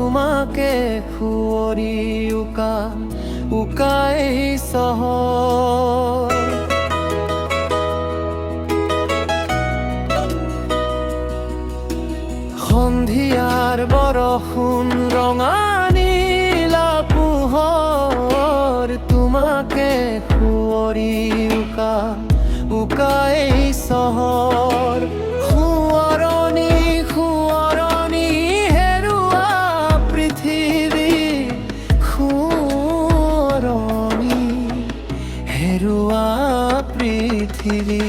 তোমাকে খুঁৱৰি উকাই চহৰ। সন্ধিয়াৰ বৰষুণ ৰঙা নীলা পোহৰ, তোমাকে খুঁৱৰি উকাই চহৰ। সোঁৱৰণি হেৰুৱা পৃথিৱী, সোঁৱৰণি হেৰুৱা পৃথিৱী।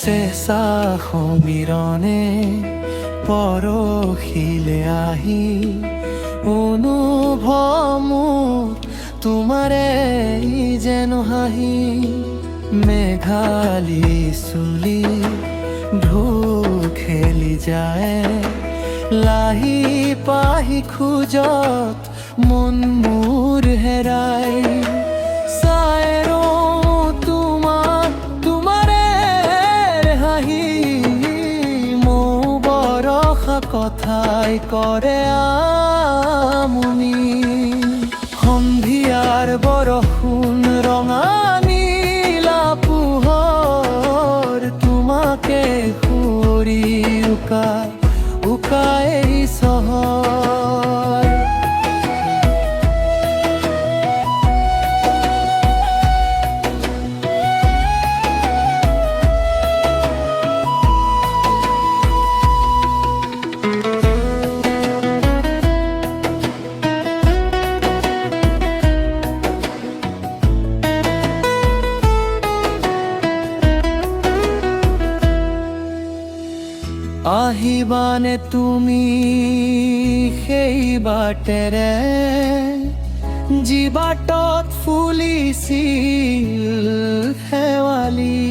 চেঁচা সমীৰণে পৰহিলে আহি, অনুভৱ তোমাৰে যেন হাঁহি। মেঘালী চুলি ঢৌ খেলি যায়, লাহি পাহি খোজত মন মোৰ হেৰাই। কথাই কৰে আমনি, সন্ধিয়াৰ বৰষুণ ৰঙা নীলা পোহৰ, তোমাকে খুঁৱৰি উকাই চহৰ। আহিবানে তুমি সেই বাটেৰে, যি বাটত ফুলিছিল শেৱালি।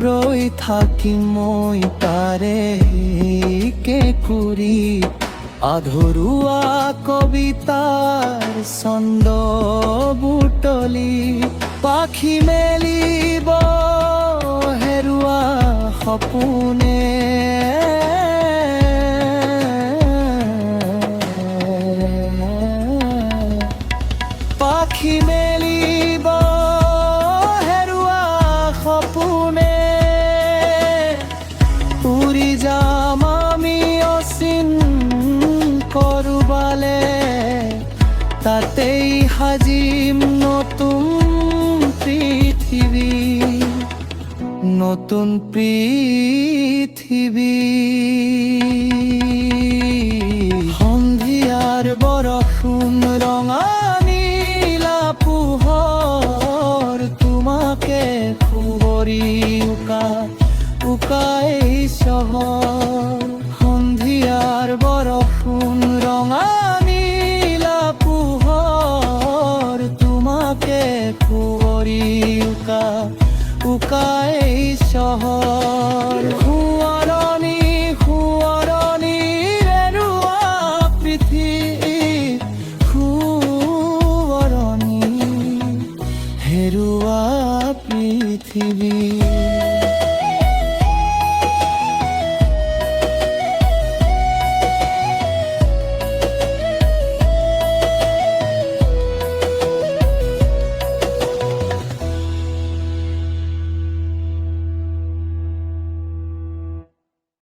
ৰৈ থাকিম মই তাৰে কেঁকুৰি, আধৰুৱা কবিতাৰ ছন্দ বুটলি। পাখি মেলিব হেৰুৱা সপোনে, পাখি মেলিব হেৰুৱা সপোনে। উৰি যাম আমি অচিন কৰবালে, তাতেই সাজিম নতুন পৃথিৱী, নতুন পৃথিৱী। সন্ধিয়াৰ বৰষুণ ৰঙা